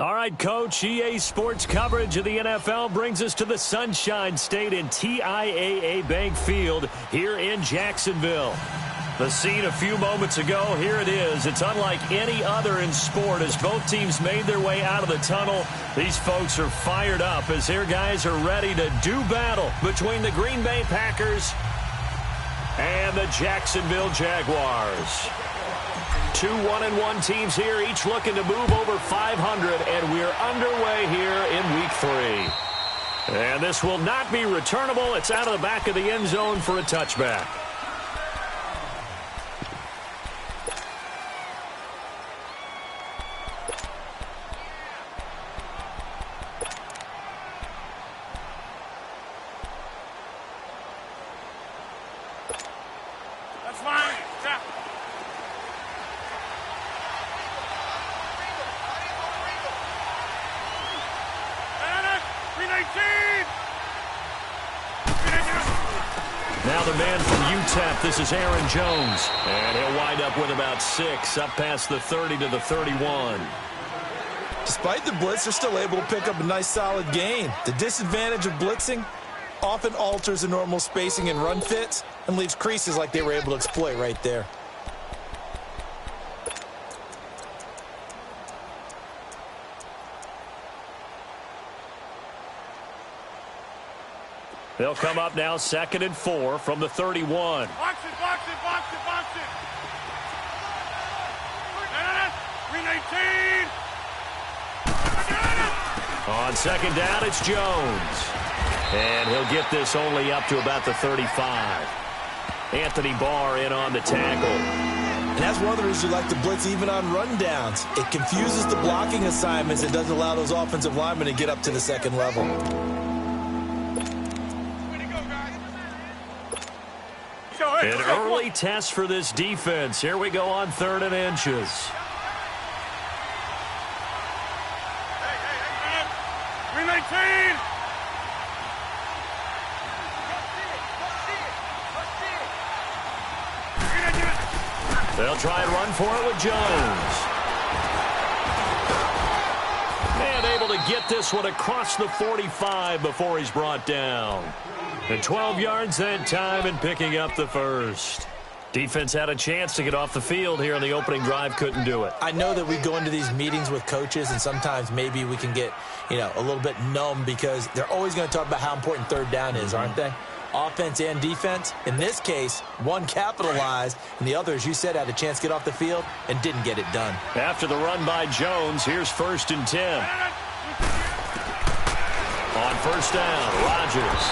All right, Coach, EA Sports coverage of the NFL brings us to the Sunshine State in TIAA Bank Field here in Jacksonville. The scene a few moments ago, here it is. It's unlike any other in sport as both teams made their way out of the tunnel. These folks are fired up as their guys are ready to do battle between the Green Bay Packers and the Jacksonville Jaguars. Two 1-1 teams here, each looking to move over 500, and we're underway here in Week 3. And this will not be returnable. It's out of the back of the end zone for a touchback. Now the man from UTEP, this is Aaron Jones. And he'll wind up with about 6, up past the 30 to the 31. Despite the blitz, they're still able to pick up a nice solid gain. The disadvantage of blitzing often alters the normal spacing and run fits and leaves creases like they were able to exploit right there. They'll come up now 2nd and 4 from the 31. Box it, box it, box it, box it. 319. On 2nd down, it's Jones. And he'll get this only up to about the 35. Anthony Barr in on the tackle. And that's one of the reasons you like to blitz even on rundowns. It confuses the blocking assignments. It doesn't allow those offensive linemen to get up to the second level. An early test for this defense. Here we go on 3rd and inches. They'll try and run for it with Jones. And able to get this one across the 45 before he's brought down. And 12 yards that time and picking up the first. Defense had a chance to get off the field here on the opening drive, couldn't do it. I know that we go into these meetings with coaches and sometimes maybe we can get, a little bit numb because they're always going to talk about how important 3rd down is, aren't they? Offense and defense. In this case, one capitalized and the other, as you said, had a chance to get off the field and didn't get it done. After the run by Jones, here's 1st and 10. On 1st down, Rodgers.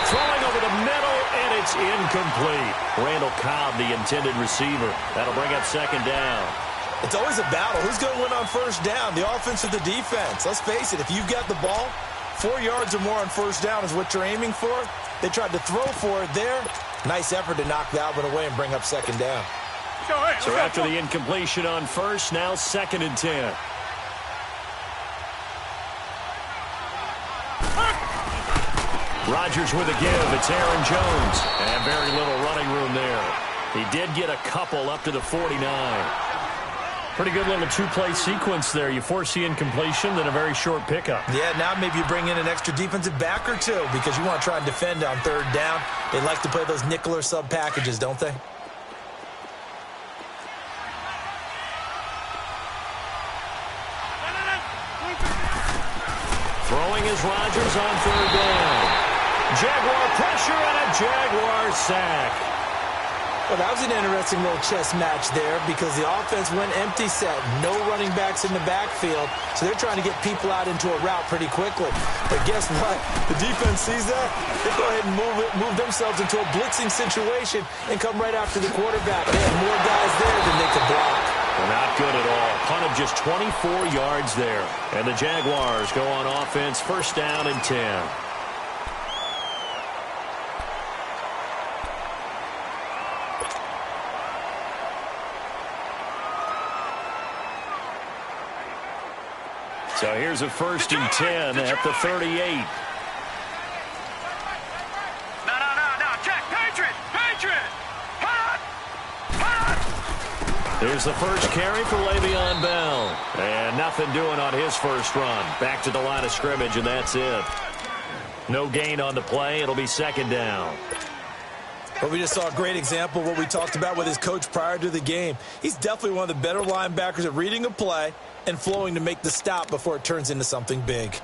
Throwing over the middle, and it's incomplete. Randall Cobb, the intended receiver. That'll bring up 2nd down. It's always a battle. Who's going to win on 1st down, the offense or the defense? Let's face it, if you've got the ball, 4 yards or more on 1st down is what you're aiming for. They tried to throw for it there. Nice effort to knock that one away and bring up 2nd down. So after the incompletion on 1st, now 2nd and 10. Rodgers with a give. It's Aaron Jones. And very little running room there. He did get a couple up to the 49. Pretty good little 2-play sequence there. You force the incompletion, then a very short pickup. Yeah, now maybe you bring in an extra defensive back or two because you want to try and defend on 3rd down. They like to play those nickel or sub packages, don't they? Throwing is Rodgers on 3rd down. Jaguar pressure and a Jaguar sack. Well, that was an interesting little chess match there because the offense went empty set. No running backs in the backfield, so they're trying to get people out into a route pretty quickly. But guess what? The defense sees that. They go ahead and move themselves into a blitzing situation and come right after the quarterback. They have more guys there than they could block. Well, not good at all. Punt of just 24 yards there. And the Jaguars go on offense, 1st down and 10. So here's a 1st and 10 at the 38. No. Check. Patriot. Here's Here's the first carry for Le'Veon Bell. And nothing doing on his first run. Back to the line of scrimmage, and that's it. No gain on the play. It'll be second down. Well, we just saw a great example of what we talked about with his coach prior to the game. He's definitely one of the better linebackers at reading a play and flowing to make the stop before it turns into something big.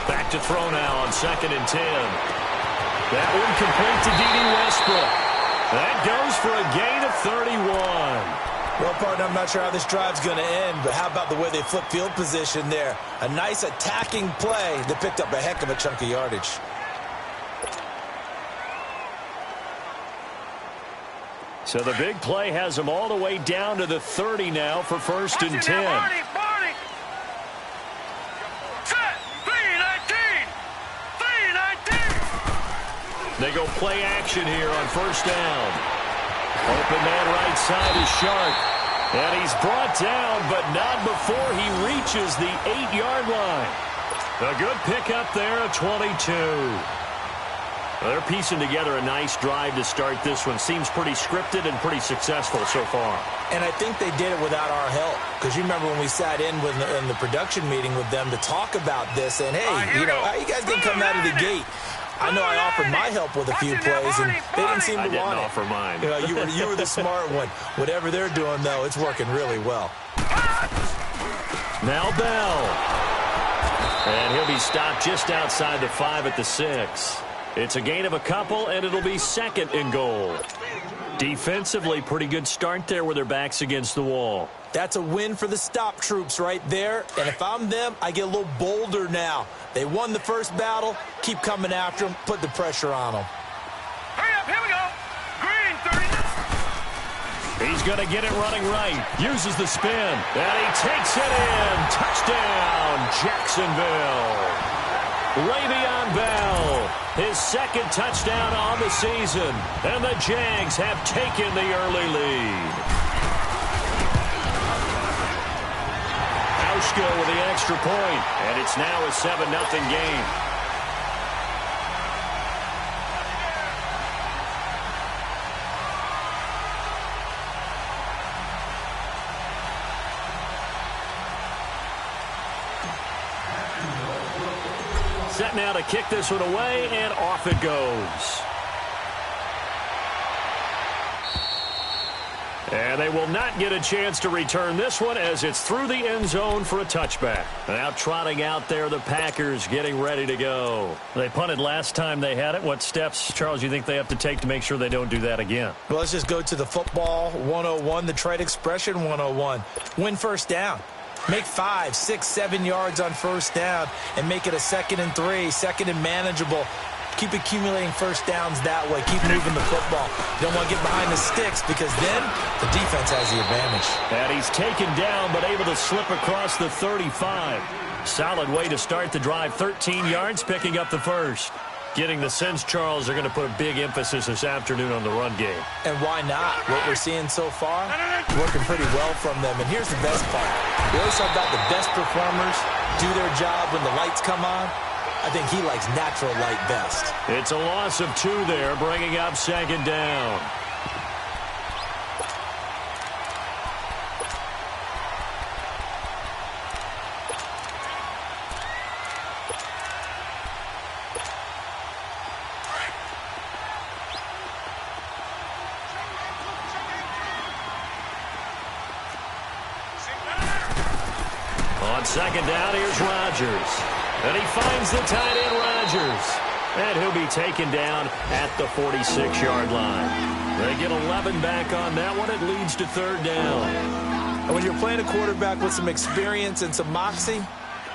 Back to throw now on 2nd and 10. That one complete to D.D. Westbrook. That goes for a gain of 31. Well, partner, I'm not sure how this drive's going to end, but how about the way they flip field position there? A nice attacking play that picked up a heck of a chunk of yardage. So the big play has them all the way down to the 30 now for 1st and 10. They go play action here on 1st down. Open man right side is Sharp. And he's brought down, but not before he reaches the 8-yard line. A good pickup there at 22. They're piecing together a nice drive to start this one. Seems pretty scripted and pretty successful so far. And I think they did it without our help. Because you remember when we sat in the production meeting with them to talk about this. And, hey, you know, how you guys didn't come out of the gate? I know I offered my help with a few plays, and they didn't seem to want it. I didn't offer mine. You know, you were the smart one. Whatever they're doing, though, it's working really well. Now Bell. And he'll be stopped just outside the 5 at the 6. It's a gain of a couple, and it'll be 2nd and goal. Defensively, pretty good start there with their backs against the wall. That's a win for the stop troops right there. And if I'm them, I get a little bolder now. They won the first battle. Keep coming after them. Put the pressure on them. Hurry up, here we go. Green, 30. He's going to get it running right. Uses the spin. And he takes it in. Touchdown, Jacksonville. Le'Veon Bell, his 2nd touchdown on the season. And the Jags have taken the early lead. Auschko with the extra point, and it's now a 7-0 game. Set now to kick this one away, and off it goes. And they will not get a chance to return this one as it's through the end zone for a touchback. Now trotting out there, the Packers getting ready to go. They punted last time they had it. What steps, Charles, you think they have to take to make sure they don't do that again? Well, let's just go to the football 101, the trade expression 101. Win first down. Make 5, 6, 7 yards on first down and make it a 2nd and 3, 2nd and manageable. Keep accumulating first downs that way. Keep moving the football. You don't want to get behind the sticks because then the defense has the advantage. And he's taken down but able to slip across the 35. Solid way to start the drive. 13 yards, picking up the first. Getting the sense, Charles, they're going to put a big emphasis this afternoon on the run game. And why not? What we're seeing so far, working pretty well from them. And here's the best part. We always talk about the best performers do their job when the lights come on. I think he likes natural light best. It's a loss of 2 there, bringing up 2nd down. On 2nd down, here's Rodgers. And he finds the tight end, Rodgers. And he'll be taken down at the 46-yard line. They get 11 back on that one. It leads to 3rd down. And when you're playing a quarterback with some experience and some moxie,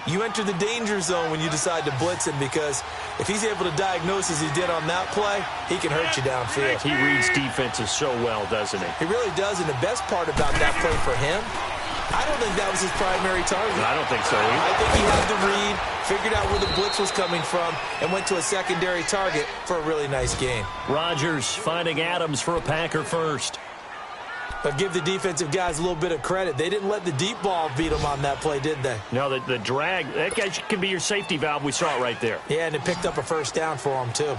you enter the danger zone when you decide to blitz him because if he's able to diagnose as he did on that play, he can hurt you downfield. He reads defenses so well, doesn't he? He really does, and the best part about that play for him, I don't think that was his primary target. I don't think so either. I think he had the read, figured out where the blitz was coming from, and went to a secondary target for a really nice gain. Rodgers finding Adams for a Packer first. But give the defensive guys a little bit of credit. They didn't let the deep ball beat them on that play, did they? No, the drag, that guy can be your safety valve. We saw it right there. Yeah, and it picked up a first down for them, too.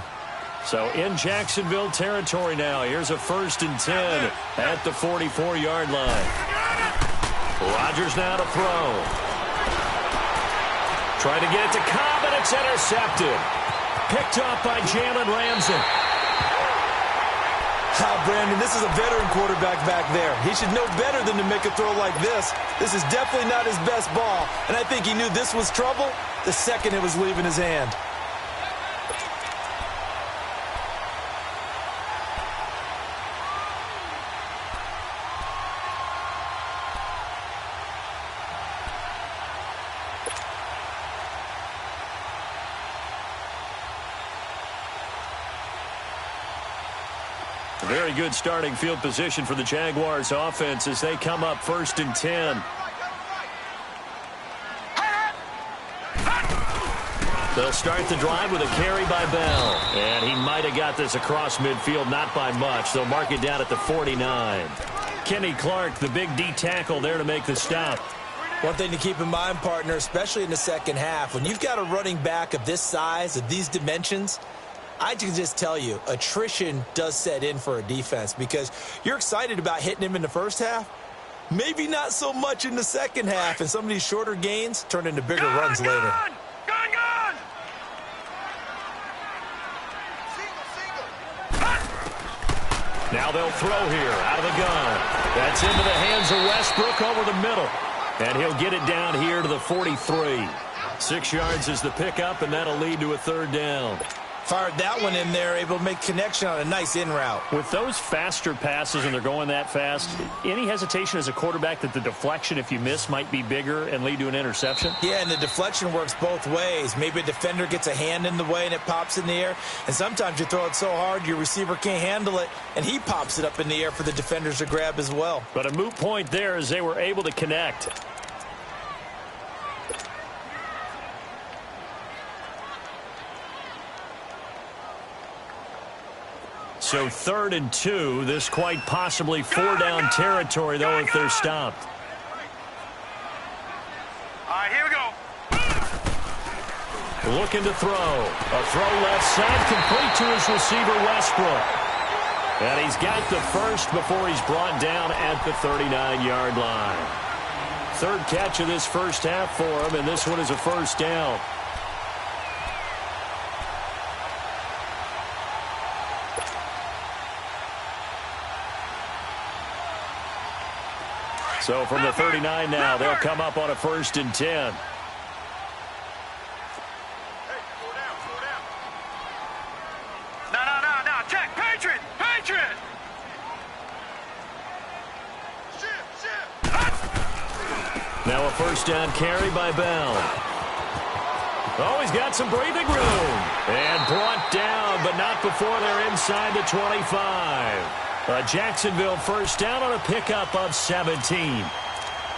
So in Jacksonville territory now. Here's a 1st and 10 at the 44-yard line. Rodgers now to throw. Trying to get it to Cobb, and it's intercepted. Picked up by Jalen Ramsey. Brandon, this is a veteran quarterback back there. He should know better than to make a throw like this. This is definitely not his best ball, and I think he knew this was trouble the second it was leaving his hand. Very good starting field position for the Jaguars offense as they come up 1st and 10. They'll start the drive with a carry by Bell. And he might have got this across midfield, not by much. They'll mark it down at the 49. Kenny Clark, the big D tackle there to make the stop. One thing to keep in mind, partner, especially in the second half, when you've got a running back of this size, of these dimensions, I can just tell you, attrition does set in for a defense because you're excited about hitting him in the first half. Maybe not so much in the second half, and some of these shorter gains turn into bigger runs later. Gone! Now they'll throw here out of the gun. That's into the hands of Westbrook over the middle. And he'll get it down here to the 43. 6 yards is the pickup, and that'll lead to a 3rd down. Fired that one in there, able to make connection on a nice in route. With those faster passes and they're going that fast, any hesitation as a quarterback that the deflection, if you miss, might be bigger and lead to an interception? Yeah, and the deflection works both ways. Maybe a defender gets a hand in the way and it pops in the air. And sometimes you throw it so hard your receiver can't handle it, and he pops it up in the air for the defenders to grab as well. But a moot point there as they were able to connect. So 3rd and 2. This quite possibly 4-down territory, though, if they're stopped. All right, here we go. Looking to throw. A throw left side, complete to his receiver, Westbrook. And he's got the first before he's brought down at the 39-yard line. 3rd catch of this first half for him, and this one is a 1st down. So from the 39 now, they'll come up on a 1st and 10. No. Check. Patriot. Now a 1st down carry by Bell. Oh, he's got some breathing room. And brought down, but not before they're inside the 25. A Jacksonville 1st down on a pickup of 17.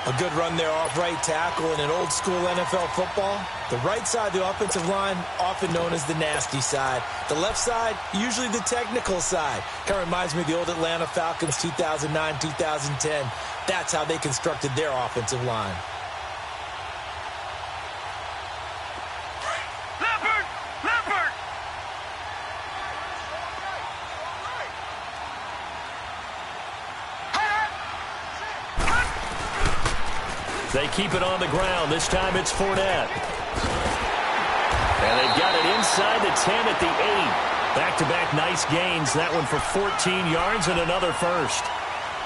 A good run there off right tackle in an old school NFL football. The right side of the offensive line, often known as the nasty side. The left side, usually the technical side. Kind of reminds me of the old Atlanta Falcons 2009, 2010. That's how they constructed their offensive line. Leopard! They keep it on the ground. This time it's Fournette. And they've got it inside the 10 at the 8. Back-to-back nice gains. That one for 14 yards and another 1st.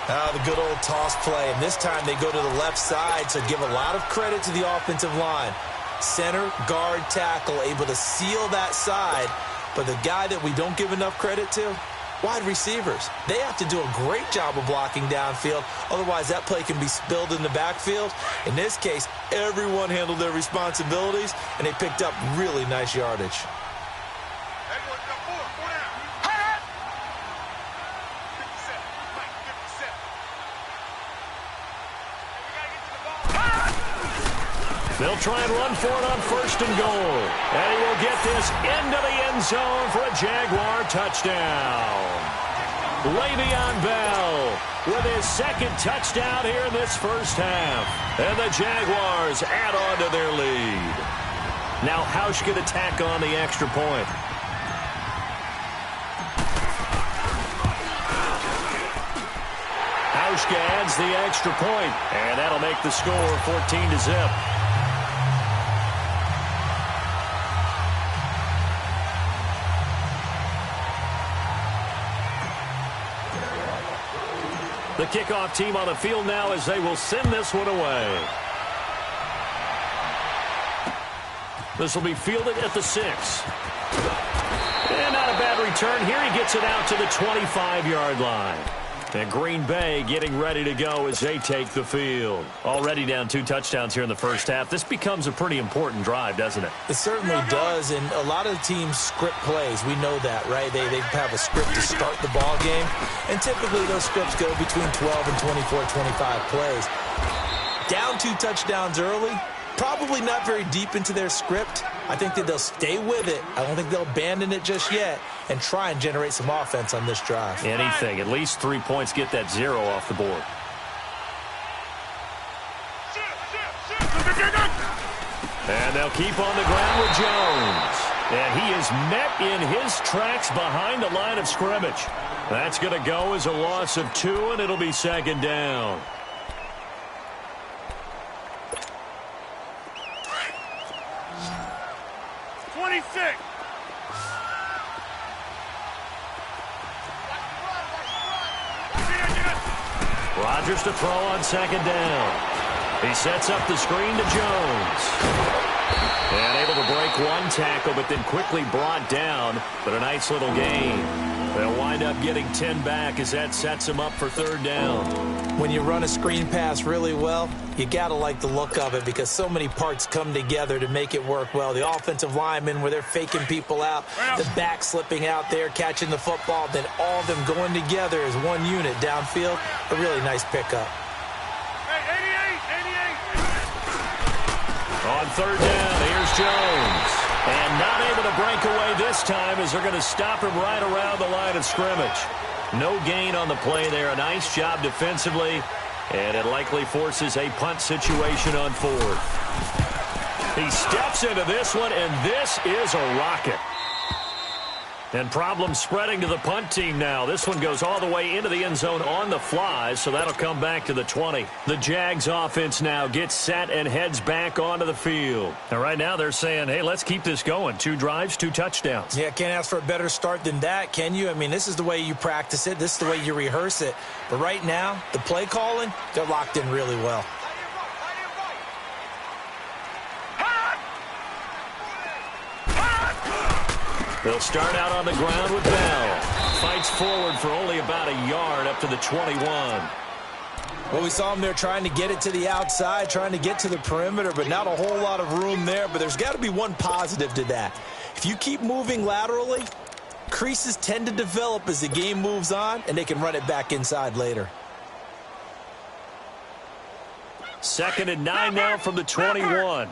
The good old toss play. And this time they go to the left side, so give a lot of credit to the offensive line. Center, guard, tackle, able to seal that side. But the guy that we don't give enough credit to, wide receivers. They have to do a great job of blocking downfield. Otherwise, that play can be spilled in the backfield. In this case, everyone handled their responsibilities, and they picked up really nice yardage. They'll try and run for it on 1st and goal. And he will get this into the end zone for a Jaguar touchdown. Le'Veon Bell with his second touchdown here in this first half. And the Jaguars add on to their lead. Now Hausch can attack on the extra point. Hausch adds the extra point, and that'll make the score 14-0. The kickoff team on the field now as they will send this one away. This will be fielded at the 6. And not a bad return here. He gets it out to the 25-yard line. And Green Bay getting ready to go as they take the field. Already down 2 touchdowns here in the first half. This becomes a pretty important drive, doesn't it? It certainly does, and a lot of teams script plays. We know that, right? They have a script to start the ball game, and typically those scripts go between 12 and 24, 25 plays. Down 2 touchdowns early, probably not very deep into their script. I think that they'll stay with it. I don't think they'll abandon it just yet and try and generate some offense on this drive. Anything. At least 3 points, get that 0 off the board. And they'll keep on the ground with Jones. And he is met in his tracks behind the line of scrimmage. That's going to go as a loss of 2, and it'll be second down. Rodgers to throw on second down. He sets up the screen to Jones. And able to break 1 tackle, but then quickly brought down. But a nice little gain. They'll wind up getting 10 back as that sets them up for third down. When you run a screen pass really well, you got to like the look of it because so many parts come together to make it work well. The offensive linemen where they're faking people out, the back slipping out there, catching the football, then all of them going together as one unit downfield. A really nice pickup. On third down, here's Jones. And not able to break away this time as they're going to stop him right around the line of scrimmage. No gain on the play there. A nice job defensively. And it likely forces a punt situation on 4th. He steps into this one, and this is a rocket. And problems spreading to the punt team now. This one goes all the way into the end zone on the fly, so that'll come back to the 20. The Jags offense now gets set and heads back onto the field. And right now they're saying, hey, let's keep this going. 2 drives, 2 touchdowns. Yeah, can't ask for a better start than that, can you? I mean, this is the way you practice it. This is the way you rehearse it. But right now, the play calling, they're locked in really well. They'll start out on the ground with Bell. Fights forward for only about a yard up to the 21. Well, we saw him there trying to get it to the outside, trying to get to the perimeter, but not a whole lot of room there. But there's got to be one positive to that. If you keep moving laterally, creases tend to develop as the game moves on, and they can run it back inside later. 2nd and 9 now from the 21.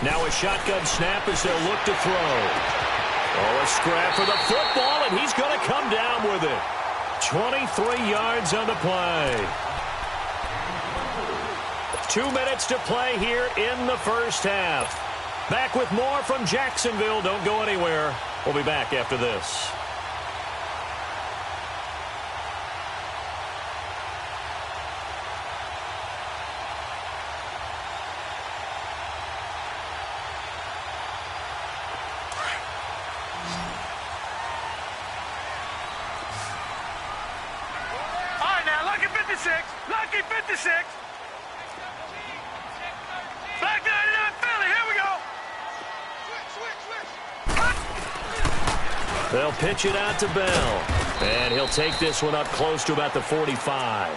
Now a shotgun snap as they'll look to throw. Oh, a scrap for the football, and he's going to come down with it. 23 yards on the play. 2 minutes to play here in the first half. Back with more from Jacksonville. Don't go anywhere. We'll be back after this. Lucky 56. Back 99 Philly. Here we go. Switch. They'll pitch it out to Bell. And he'll take this one up close to about the 45.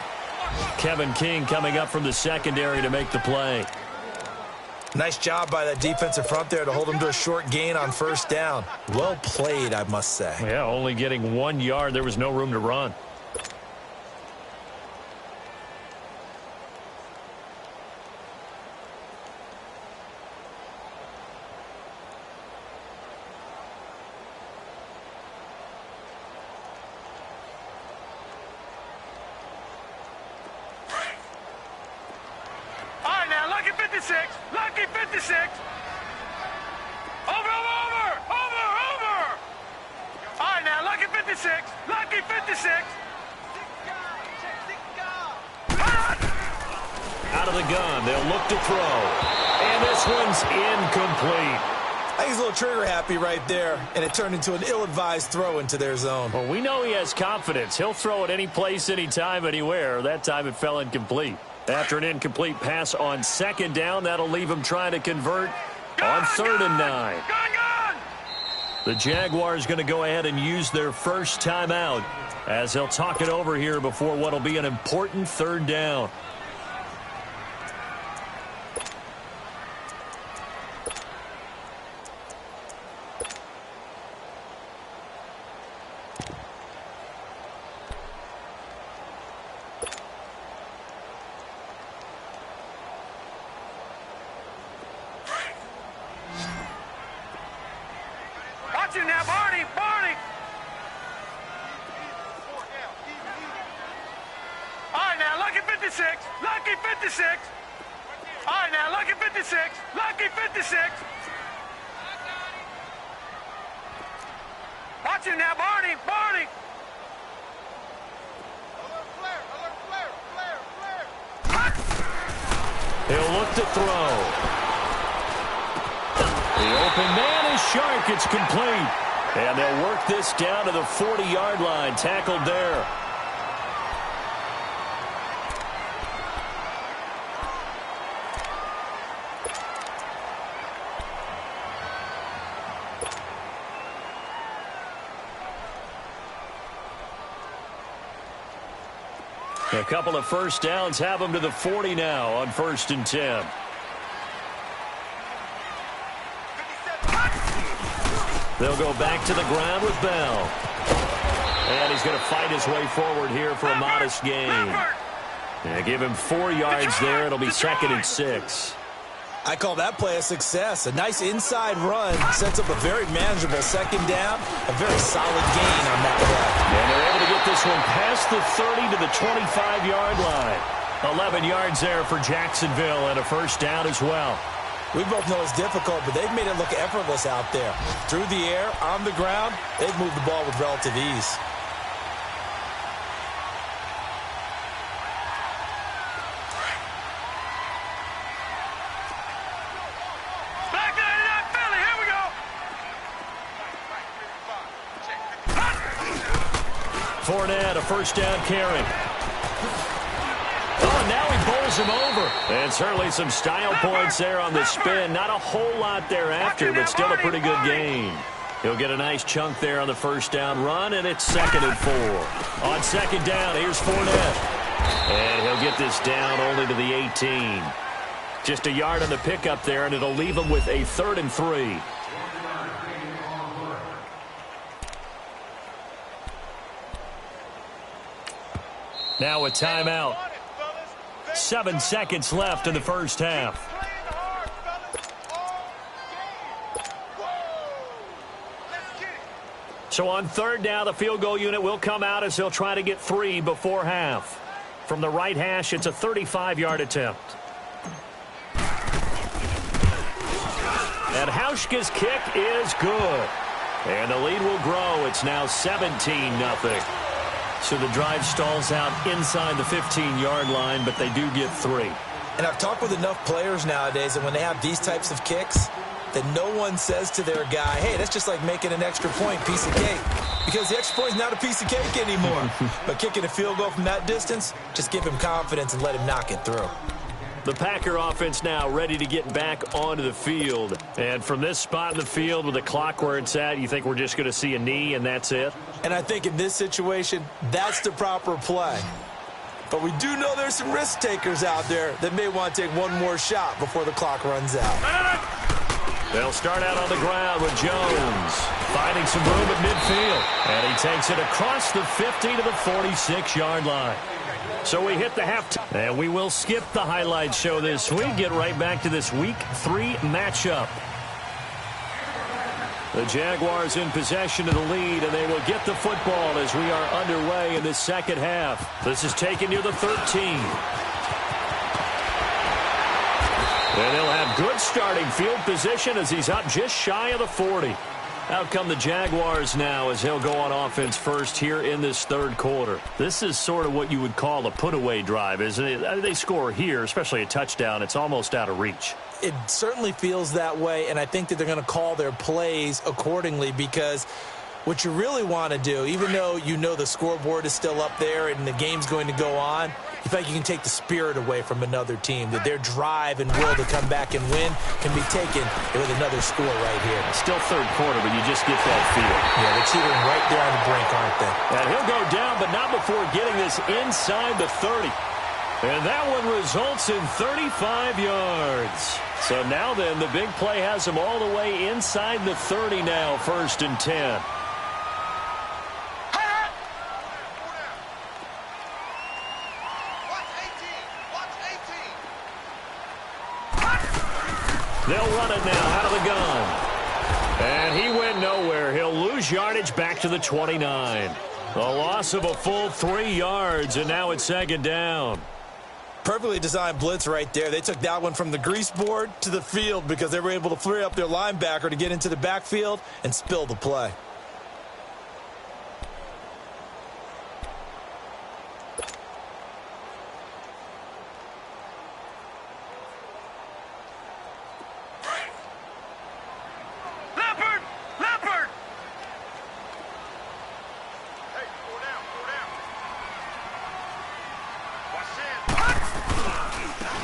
Kevin King coming up from the secondary to make the play. Nice job by that defensive front there to hold him to a short gain on first down. Well played, I must say. Yeah, only getting 1 yard. There was no room to run. Lucky 56. Over. All right, now, lucky 56. Lucky 56. Out of the gun, they'll look to throw. And this one's incomplete. I think he's a little trigger happy right there, and it turned into an ill-advised throw into their zone. Well, we know he has confidence. He'll throw it any place, anytime, anywhere. That time it fell incomplete. After an incomplete pass on second down, that'll leave him trying to convert on third and 9. The Jaguars going to go ahead and use their first timeout as they'll talk it over here before what will be an important third down. Now, Barney. All right, now, lucky 56. Lucky 56. All right, now, lucky 56. Lucky 56. Watch him now, Barney. He'll look to throw. The open man is Shark. It's complete. And they'll work this down to the 40-yard line. Tackled there. A couple of first downs have them to the 40 now on 1st and 10. They'll go back to the ground with Bell. And he's going to fight his way forward here for a modest gain. Yeah, give him 4 yards there. It'll be 2nd and 6. I call that play a success. A nice inside run sets up a very manageable second down. A very solid gain on that play. And they're able to get this one past the 30 to the 25-yard line. 11 yards there for Jacksonville and a first down as well. We both know it's difficult, but they've made it look effortless out there. Through the air, on the ground, they've moved the ball with relative ease. Fournette, a first down carry. Oh, and now he bowls him over. And certainly some style points there on the spin. Not a whole lot thereafter, but still a pretty good gain. He'll get a nice chunk there on the first down run, and it's 2nd and 4. On second down, here's Fournette. And he'll get this down only to the 18. Just a yard on the pickup there, and it'll leave him with a 3rd and 3. Now a timeout. 7 seconds left in the first half. So on third down, the field goal unit will come out as they'll try to get 3 before half. From the right hash, it's a 35-yard attempt. And Hauschka's kick is good. And the lead will grow. It's now 17-0. So the drive stalls out inside the 15-yard line, but they do get 3. And I've talked with enough players nowadays that when they have these types of kicks, that no one says to their guy, hey, that's just like making an extra point, piece of cake. Because the extra point is not a piece of cake anymore. But kicking a field goal from that distance, just give him confidence and let him knock it through. The Packer offense now ready to get back onto the field. And from this spot in the field with the clock where it's at, you think we're just going to see a knee and that's it? And I think in this situation, that's the proper play. But we do know there's some risk takers out there that may want to take one more shot before the clock runs out. They'll start out on the ground with Jones finding some room at midfield. And he takes it across the 50 to the 46-yard line. So we hit the halftime. And we will skip the highlight show this week. Get right back to this Week 3 matchup. The Jaguars in possession of the lead, and they will get the football as we are underway in the second half. This is taken near the 13. And they'll have good starting field position as he's up just shy of the 40. Out come the Jaguars now as he'll go on offense first here in this third quarter. This is sort of what you would call a put-away drive, isn't it? They score here, especially a touchdown. It's almost out of reach. It certainly feels that way, and I think that they're going to call their plays accordingly because what you really want to do, even though you know the scoreboard is still up there and the game's going to go on, you feel like you can take the spirit away from another team, that their drive and will to come back and win can be taken with another score right here. Still third quarter, but you just get that feel. Yeah, they're teetering right there on the brink, aren't they? And he'll go down, but not before getting this inside the 30. And that one results in 35 yards. So now then, the big play has him all the way inside the 30 now, 1st and 10. They'll run it now out of the gun. And he went nowhere. He'll lose yardage back to the 29. A loss of a full 3 yards, and now it's 2nd down. Perfectly designed blitz right there. They took that one from the grease board to the field because they were able to free up their linebacker to get into the backfield and spill the play.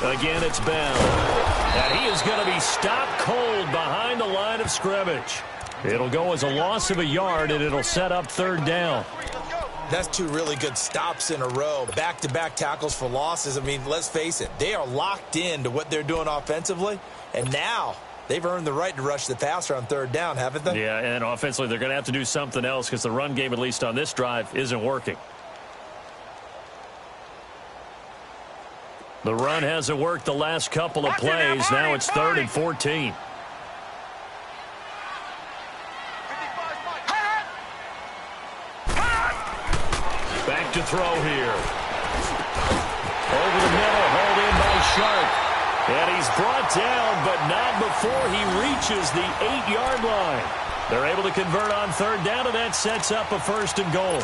Again, it's Bell. And he is going to be stopped cold behind the line of scrimmage. It'll go as a loss of a yard, and it'll set up 3rd down. That's 2 really good stops in a row. Back-to-back tackles for losses. I mean, let's face it. They are locked into what they're doing offensively. And now they've earned the right to rush the passer on 3rd down, haven't they? Yeah, and offensively they're going to have to do something else because the run game, at least on this drive, isn't working. The run hasn't worked the last couple of plays. Now it's 3rd and 14. Back to throw here. Over the middle, hauled in by Sharp. And he's brought down, but not before he reaches the 8-yard line. They're able to convert on 3rd down, and that sets up a 1st and goal.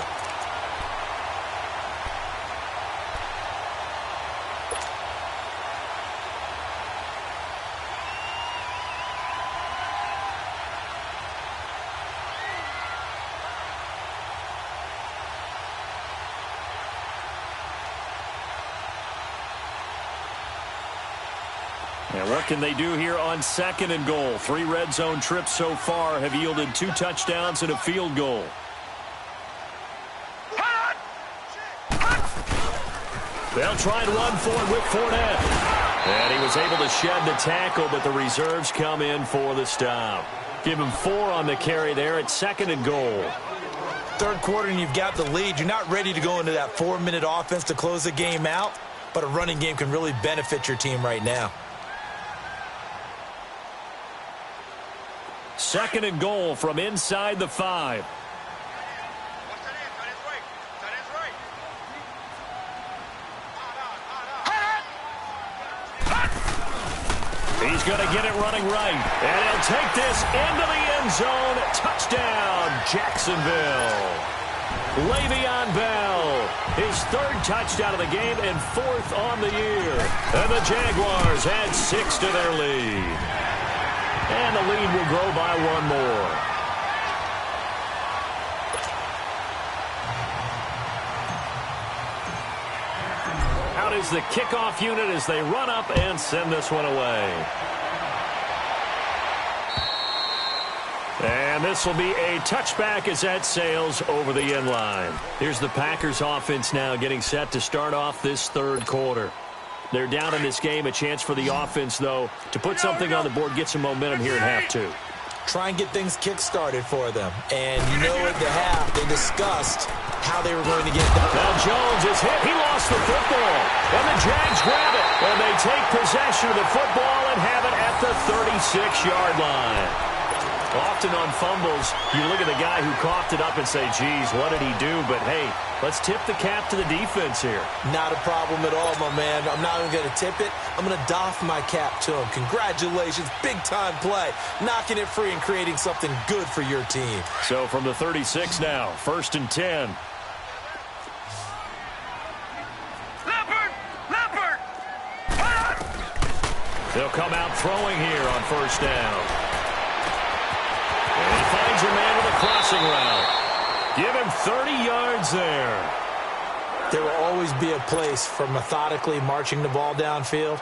And what can they do here on 2nd and goal? 3 red zone trips so far have yielded 2 touchdowns and a field goal. They'll try and run for it with Fournette. And he was able to shed the tackle, but the reserves come in for the stop. Give him 4 on the carry there at 2nd and goal. 3rd quarter and you've got the lead. You're not ready to go into that 4-minute offense to close the game out, but a running game can really benefit your team right now. 2nd and goal from inside the 5. He's going to get it running right. And he'll take this into the end zone. Touchdown, Jacksonville. Le'Veon Bell, his 3rd touchdown of the game and 4th on the year. And the Jaguars add 6 to their lead. And the lead will grow by 1 more. Out is the kickoff unit as they run up and send this one away. And And this will be a touchback as that sails over the end line. Here's the Packers offense now getting set to start off this third quarter. They're down in this game. A chance for the offense, though, to put something on the board, get some momentum here in half two. Try and get things kick-started for them. And you know at the half, they discussed how they were going to get done. Now Jones is hit. He lost the football. And the Jags grab it. And they take possession of the football and have it at the 36-yard line. Often on fumbles, you look at the guy who coughed it up and say, geez, what did he do? But, hey, let's tip the cap to the defense here. Not a problem at all, my man. I'm not even going to tip it. I'm going to doff my cap to him. Congratulations. Big-time play. Knocking it free and creating something good for your team. So from the 36 now, 1st and 10. Leopard! They'll come out throwing here on 1st down. And he finds a man with a crossing route. Give him 30 yards there. There will always be a place for methodically marching the ball downfield.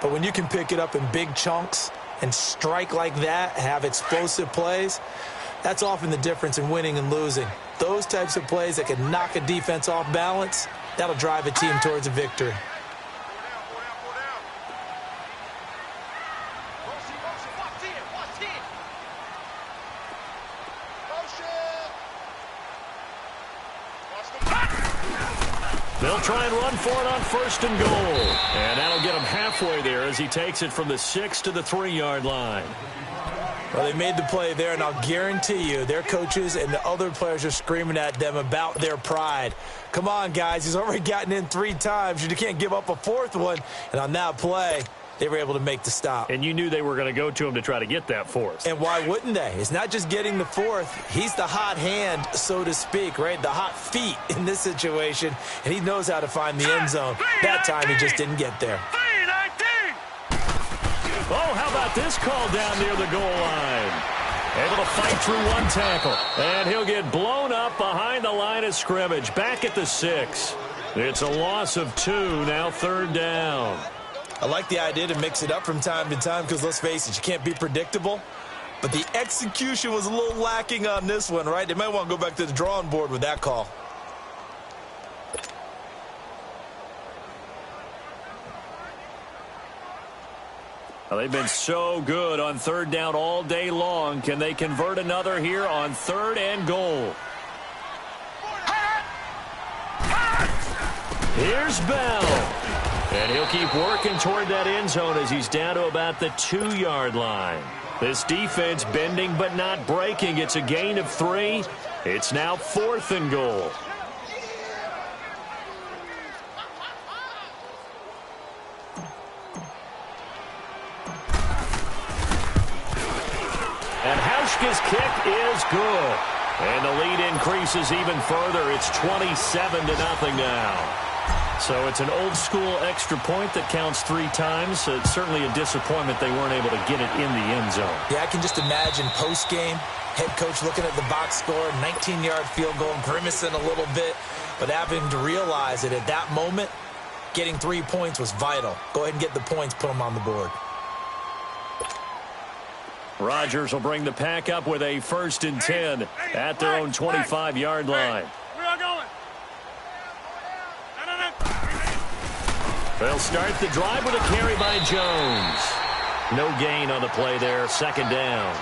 But when you can pick it up in big chunks and strike like that, have explosive plays, that's often the difference in winning and losing. Those types of plays that can knock a defense off balance, that'll drive a team towards a victory. They'll try and run for it on 1st and goal. And that'll get him halfway there as he takes it from the 6 to the 3-yard line. Well, they made the play there, and I'll guarantee you their coaches and the other players are screaming at them about their pride. Come on, guys. He's already gotten in 3 times. You can't give up a 4th one. And on that play, they were able to make the stop. And you knew they were going to go to him to try to get that 4th. And why wouldn't they? It's not just getting the 4th. He's the hot hand, so to speak, right? The hot feet in this situation. And he knows how to find the end zone. That time he just didn't get there. Oh, how about this call down near the goal line? Able to fight through 1 tackle. And he'll get blown up behind the line of scrimmage. Back at the 6. It's a loss of 2. Now 3rd down. I like the idea to mix it up from time to time because, let's face it, you can't be predictable. But the execution was a little lacking on this one, right? They might want to go back to the drawing board with that call. Well, they've been so good on 3rd down all day long. Can they convert another here on 3rd and goal? Here's Bell. And he'll keep working toward that end zone as he's down to about the 2-yard line. This defense bending but not breaking. It's a gain of 3. It's now 4th and goal. And Hauschka's kick is good. And the lead increases even further. It's 27-0 now. So it's an old-school extra point that counts 3 times. So it's certainly a disappointment they weren't able to get it in the end zone. Yeah, I can just imagine post-game, head coach looking at the box score, 19-yard field goal, grimacing a little bit, but having to realize that at that moment, getting 3 points was vital. Go ahead and get the points, put them on the board. Rodgers will bring the pack up with a 1st and 10 at their own 25-yard line. Where are going? They'll start the drive with a carry by Jones. No gain on the play there, 2nd down.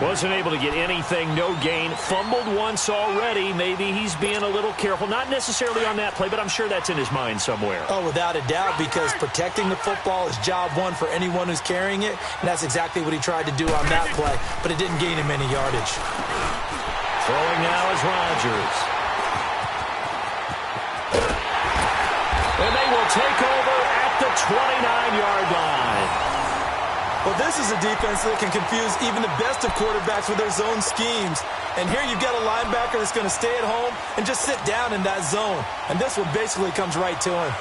Wasn't able to get anything, no gain. Fumbled once already. Maybe he's being a little careful. Not necessarily on that play, but I'm sure that's in his mind somewhere. Oh, without a doubt, because protecting the football is job 1 for anyone who's carrying it, and that's exactly what he tried to do on that play, but it didn't gain him any yardage. Throwing now is Rodgers. And they will take over at the 29-yard line. Well, this is a defense that can confuse even the best of quarterbacks with their zone schemes. And here you've got a linebacker that's going to stay at home and just sit down in that zone. And this one basically comes right to him.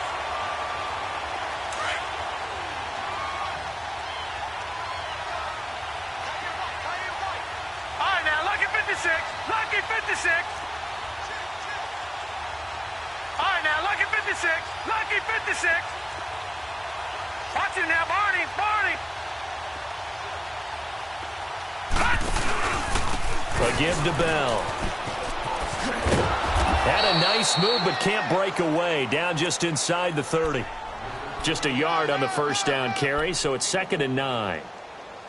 All right, now, lucky 56. Lucky 56. All right, now, lucky 56. Lucky 56. Watch him now, Barney. Barney. A give to Bell. Had a nice move, but can't break away. Down just inside the 30. Just a yard on the first down carry, so it's 2nd and 9.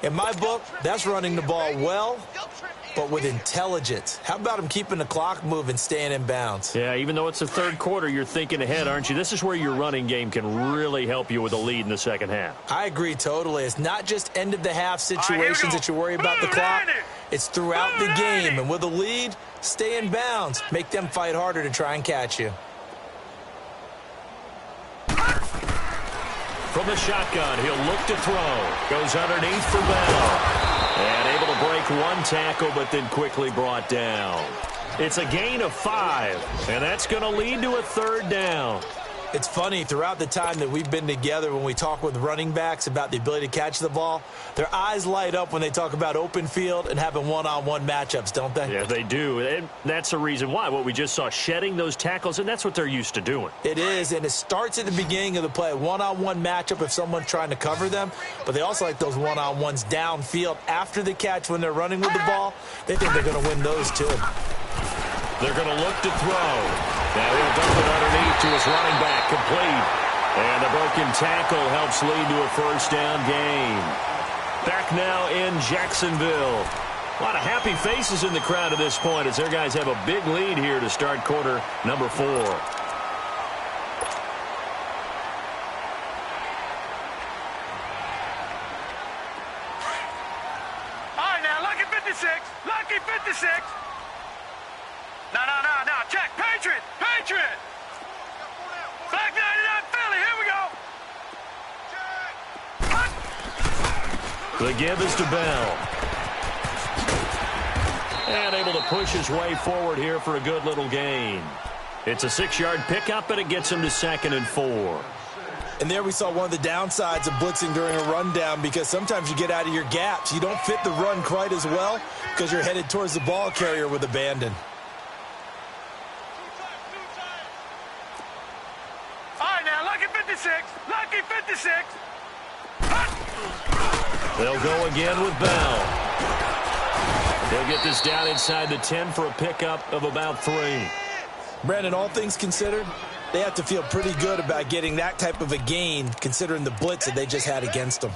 In my book, that's running the ball well, but with intelligence. How about him keeping the clock moving, staying in bounds? Yeah, even though it's the third quarter, you're thinking ahead, aren't you? This is where your running game can really help you with a lead in the second half. I agree totally. It's not just end-of-the-half situations that you worry about the clock. It's throughout the game. And with a lead, stay in bounds. Make them fight harder to try and catch you. From the shotgun, he'll look to throw. Goes underneath for Bell. And able to break one tackle, but then quickly brought down. It's a gain of 5, and that's going to lead to a 3rd down. It's funny, throughout the time that we've been together, when we talk with running backs about the ability to catch the ball, their eyes light up when they talk about open field and having one-on-one matchups, don't they? Yeah, they do. And that's the reason why. What we just saw, shedding those tackles, and that's what they're used to doing. It is, and it starts at the beginning of the play. One-on-one matchup if someone's trying to cover them, but they also like those one-on-ones downfield after the catch when they're running with the ball. They think they're going to win those, too. They're going to look to throw. Now he'll dump it underneath to his running back, complete. And the broken tackle helps lead to a first down gain. Back now in Jacksonville. A lot of happy faces in the crowd at this point as their guys have a big lead here to start quarter number 4. All right, now, lucky 56. Lucky 56. No. Check. Patriot. Black 99 Philly. Here we go. The give is to Bell. And able to push his way forward here for a good little gain. It's a 6-yard pickup, and it gets him to 2nd and 4. And there we saw one of the downsides of blitzing during a rundown, because sometimes you get out of your gaps. You don't fit the run quite as well because you're headed towards the ball carrier with abandon. All right, now, lucky 56. Lucky 56. They'll go again with Bell. They'll get this down inside the 10 for a pickup of about 3. Brandon, all things considered, they have to feel pretty good about getting that type of a gain considering the blitz that they just had against them.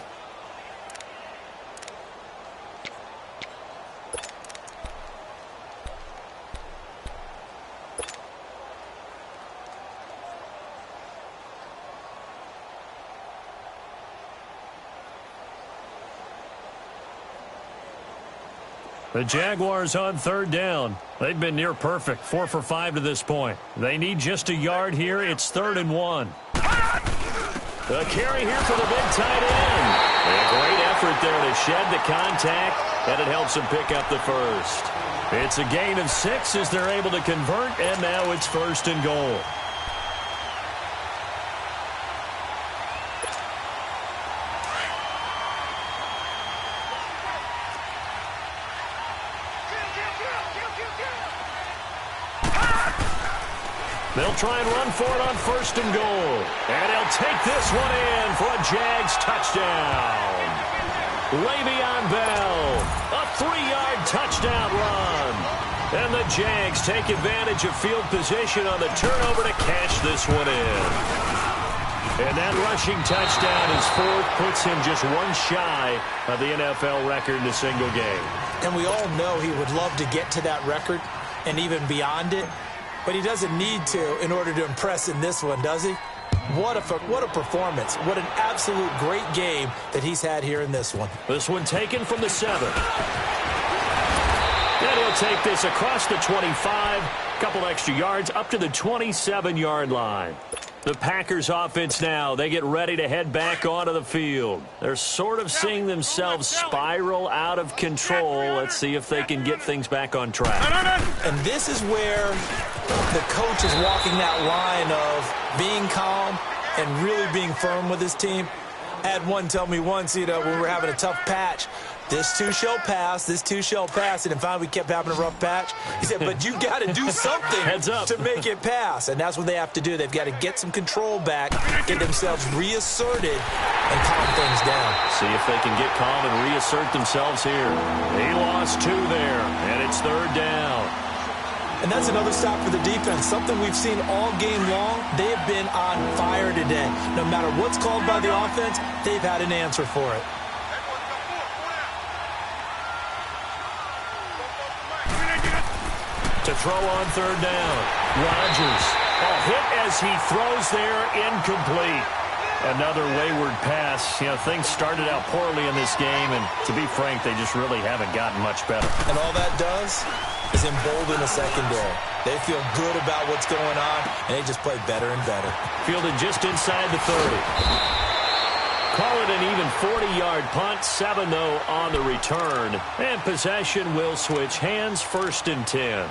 The Jaguars on 3rd down. They've been near perfect, 4 for 5 to this point. They need just a yard here. It's 3rd and 1. The carry here for the big tight end. A great effort there to shed the contact, and it helps him pick up the first. It's a gain of 6 as they're able to convert, and now it's 1st and goal. They'll try and run for it on 1st and goal. And he'll take this one in for a Jags touchdown. Le'Veon Bell, a 3-yard touchdown run. And the Jags take advantage of field position on the turnover to cash this one in. And that rushing touchdown, his 4th, puts him just one shy of the NFL record in a single game. And we all know he would love to get to that record and even beyond it. But he doesn't need to in order to impress in this one, does he? What a performance. What an absolute great game that he's had here in this one. This one taken from the 7. And he'll take this across the 25, a couple extra yards, up to the 27-yard line. The Packers offense now, they get ready to head back onto the field. They're sort of seeing themselves spiral out of control. Let's see if they can get things back on track. And this is where the coach is walking that line of being calm and really being firm with his team. I had one tell me once, when we were having a tough patch, This too shall pass. This too shall pass. And finally, we kept having a rough patch. He said, but you got to do something to make it pass. And that's what they have to do. They've got to get some control back, get themselves reasserted, and calm things down. See if they can get calm and reassert themselves here. They lost 2 there, and it's 3rd down. And that's another stop for the defense, something we've seen all game long. They have been on fire today. No matter what's called by the offense, they've had an answer for it. To throw on 3rd down. Rodgers. Hit as he throws there, incomplete. Another wayward pass. Things started out poorly in this game, and to be frank, they just really haven't gotten much better. And all that does is embolden the secondary. They feel good about what's going on, and they just play better and better. Fielded just inside the 30. Call it an even 40-yard punt, 7-0 on the return. And possession will switch hands, 1st and 10.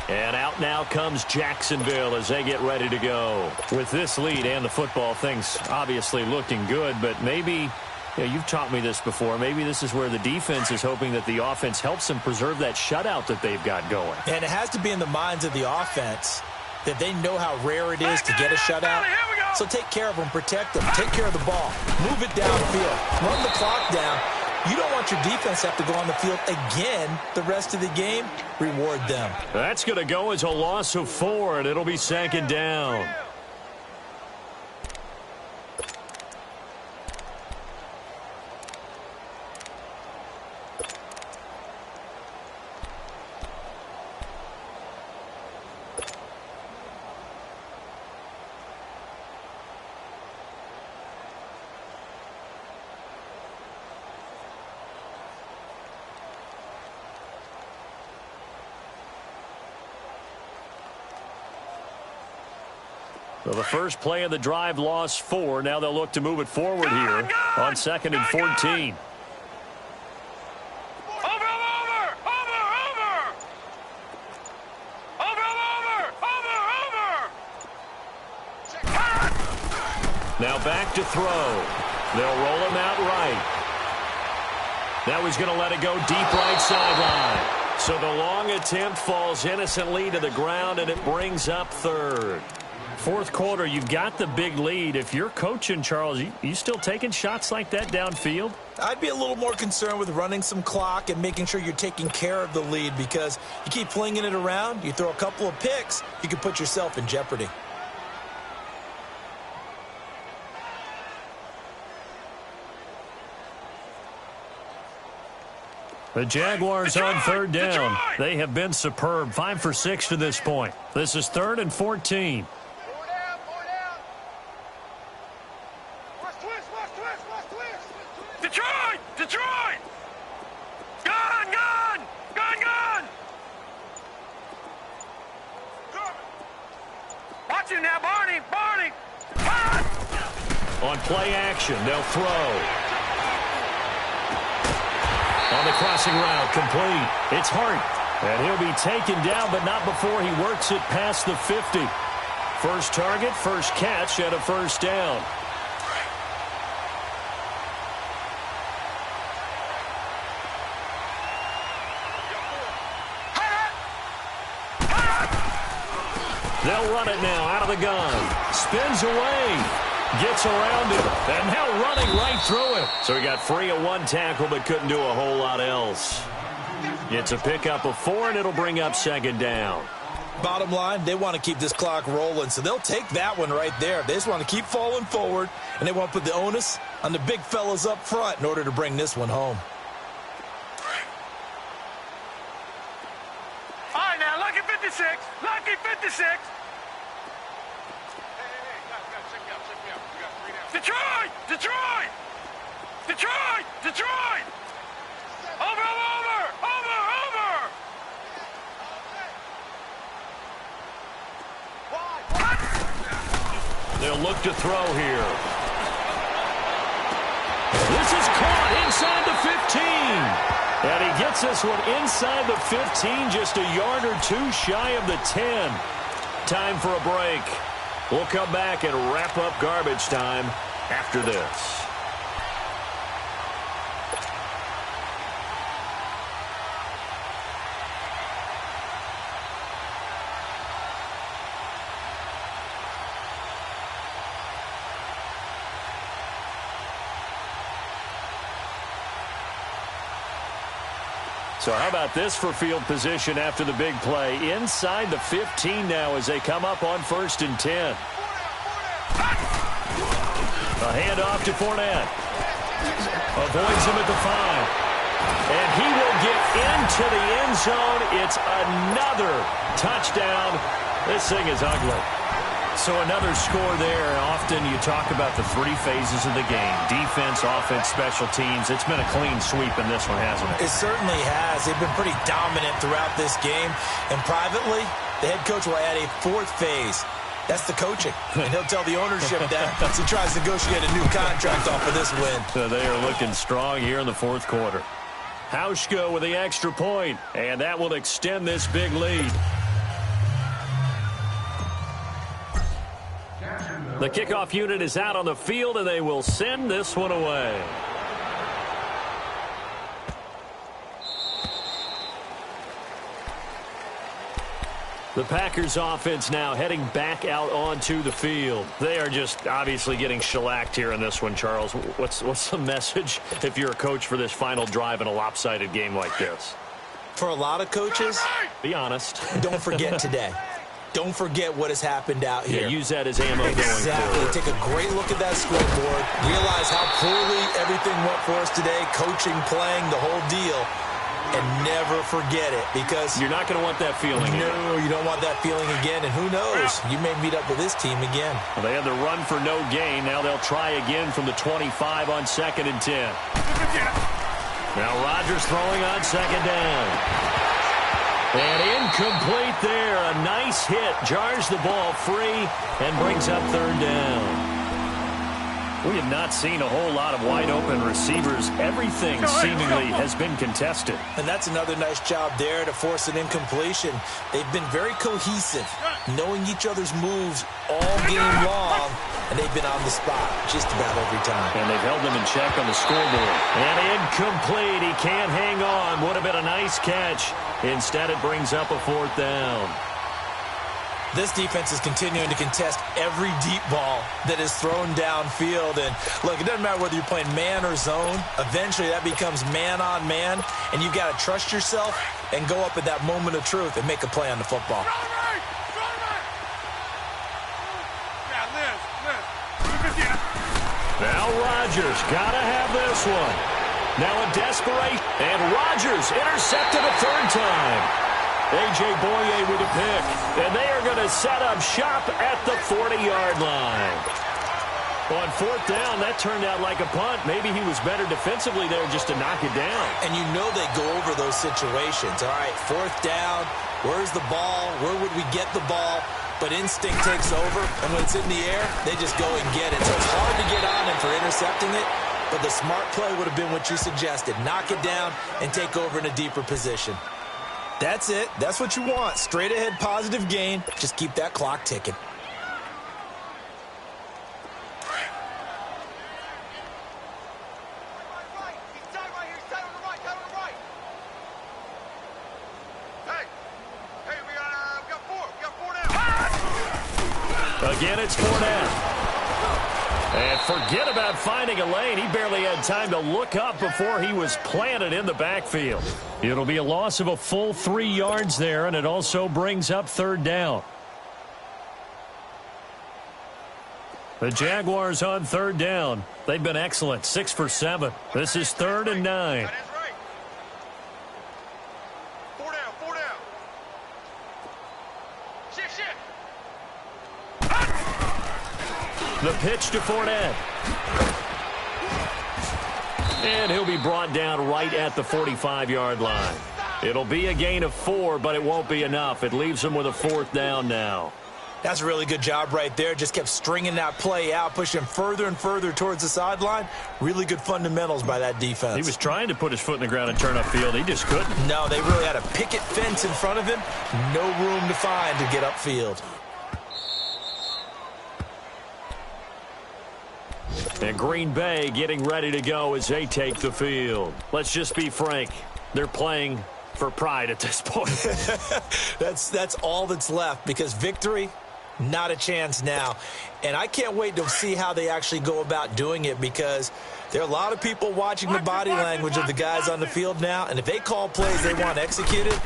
And out now comes Jacksonville as they get ready to go. With this lead and the football, things obviously looking good, but maybe, you've taught me this before, maybe this is where the defense is hoping that the offense helps them preserve that shutout that they've got going. And it has to be in the minds of the offense that they know how rare it is to get a shutout. So take care of them, protect them, take care of the ball, move it downfield, run the clock down. You don't want your defense to have to go on the field again the rest of the game. Reward them. That's going to go as a loss of 4, and it'll be 2nd down. So the first play of the drive lost 4. Now they'll look to move it forward here on 2nd and 14. Now back to throw. They'll roll him out right. Now he's going to let it go deep right sideline. So the long attempt falls innocently to the ground, and it brings up 3rd. 4th quarter, you've got the big lead. If you're coaching, Charles, you still taking shots like that downfield? I'd be a little more concerned with running some clock and making sure you're taking care of the lead, because you keep flinging it around, you throw a couple of picks, you can put yourself in jeopardy. The Jaguars on 3rd down. They have been superb. 5 for 6 to this point. This is 3rd and 14. Detroit! Gun! Watch him now, Barney! On play action, they'll throw. On the crossing route, complete. It's Hart. And he'll be taken down, but not before he works it past the 50. First target, first catch, and a 1st down. They'll run it now out of the gun. Spins away. Gets around him. And now running right through it. So he got free of 1 tackle but couldn't do a whole lot else. It's a pickup of 4, and it'll bring up 2nd down. Bottom line, they want to keep this clock rolling, so they'll take that one right there. They just want to keep falling forward, and they want to put the onus on the big fellas up front in order to bring this one home. All right, now, lucky 56. Lucky 56. Detroit! Over! They'll look to throw here. This is caught inside the 15. And he gets this one inside the 15, just a yard or 2 shy of the 10. Time for a break. We'll come back and wrap up garbage time after this. So how about this for field position after the big play? Inside the 15 now as they come up on 1st and 10. A handoff to Fournette. Avoids him at the 5. And he will get into the end zone. It's another touchdown. This thing is ugly. So another score there. Often you talk about the 3 phases of the game. Defense, offense, special teams. It's been a clean sweep in this one, hasn't it? It certainly has. They've been pretty dominant throughout this game. And privately, the head coach will add a 4th phase. That's the coaching. And he'll tell the ownership that as he tries to negotiate a new contract off of this win. So they are looking strong here in the 4th quarter. Hauschka with the extra point, and that will extend this big lead. The kickoff unit is out on the field, and they will send this one away. The Packers offense now heading back out onto the field. They are just obviously getting shellacked here in this one, Charles. What's the message if you're a coach for this final drive in a lopsided game like this? For a lot of coaches, be honest. Don't forget today. Don't forget what has happened out here. Yeah, use that as ammo going forward. Exactly. Take a great look at that scoreboard. Realize how poorly everything went for us today. Coaching, playing, the whole deal. And never forget it, because you're not going to want that feeling again. No, you don't want that feeling again. And who knows? You may meet up with this team again. Well, they had the run for no gain. Now they'll try again from the 25 on 2nd and 10. Now Rodgers throwing on 2nd down. And incomplete there. A nice hit. Jars the ball free and brings up 3rd down. We have not seen a whole lot of wide-open receivers. Everything seemingly has been contested. And that's another nice job there to force an incompletion. They've been very cohesive, knowing each other's moves all game long, and they've been on the spot just about every time. And they've held them in check on the scoreboard. And incomplete. He can't hang on. Would have been a nice catch. Instead, it brings up a 4th down. This defense is continuing to contest every deep ball that is thrown downfield. And, look, it doesn't matter whether you're playing man or zone. Eventually, that becomes man-on-man, and you've got to trust yourself and go up at that moment of truth and make a play on the football. Now Rodgers got to have this one. Now a desperation. And Rodgers intercepted a 3rd time. A.J. Boye with a pick. And they are going to set up shop at the 40-yard line. On 4th down, that turned out like a punt. Maybe he was better defensively there just to knock it down. And you know they go over those situations. All right, 4th down, where's the ball? Where would we get the ball? But instinct takes over, and when it's in the air, they just go and get it. So it's hard to get on him for intercepting it, but the smart play would have been what you suggested. Knock it down and take over in a deeper position. That's it. That's what you want. Straight ahead positive gain. Just keep that clock ticking. Again, it's Fournette. And forget about finding a lane. He barely had time to look up before he was planted in the backfield. It'll be a loss of a full 3 yards there, and it also brings up 3rd down. The Jaguars on 3rd down. They've been excellent, 6 for 7. This is 3rd and 9. The pitch to Fournette. And he'll be brought down right at the 45-yard line. It'll be a gain of 4, but it won't be enough. It leaves him with a 4th down now. That's a really good job right there. Just kept stringing that play out, pushing further and further towards the sideline. Really good fundamentals by that defense. He was trying to put his foot in the ground and turn upfield. He just couldn't. No, they really had a picket fence in front of him. No room to find to get upfield. And Green Bay getting ready to go as they take the field. Let's just be frank. They're playing for pride at this point. That's all that's left, because victory Not a chance now. And I can't wait to see how they actually go about doing it, because there are a lot of people watching the body language of the guys on the field now, and if they call plays they want executed,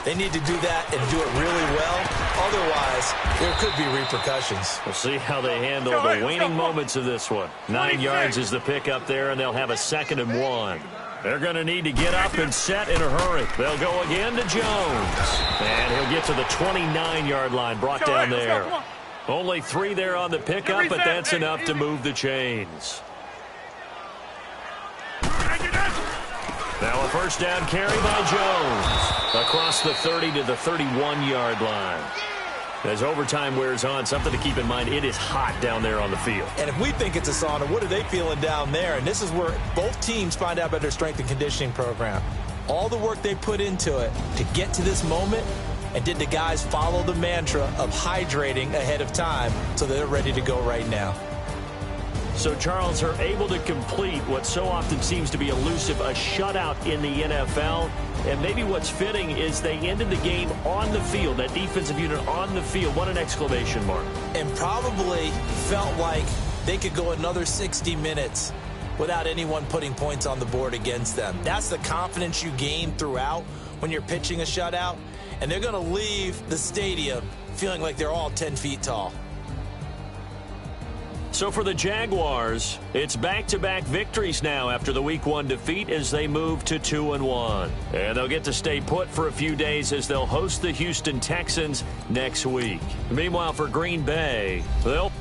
they need to do that and do it really well. Otherwise, there could be repercussions. We'll see how they handle the waning moments of this one. 9 yards is the pick up there, and they'll have a 2nd and 1. They're going to need to get up and set in a hurry. They'll go again to Jones. And he'll get to the 29-yard line, brought down there. Only 3 there on the pickup, but that's enough to move the chains. Now a first down carry by Jones. Across the 30 to the 31-yard line. As overtime wears on, something to keep in mind, it is hot down there on the field. And if we think it's a sauna, what are they feeling down there? And this is where both teams find out about their strength and conditioning program. All the work they put into it to get to this moment, and did the guys follow the mantra of hydrating ahead of time so they're ready to go right now? So, Charles, are able to complete what so often seems to be elusive, a shutout in the NFL. And maybe what's fitting is they ended the game on the field, that defensive unit on the field. What an exclamation mark. And probably felt like they could go another 60 minutes without anyone putting points on the board against them. That's the confidence you gain throughout when you're pitching a shutout. And they're going to leave the stadium feeling like they're all 10 feet tall. So for the Jaguars, it's back-to-back victories now after the Week 1 defeat as they move to 2-1. And they'll get to stay put for a few days as they'll host the Houston Texans next week. Meanwhile, for Green Bay, they'll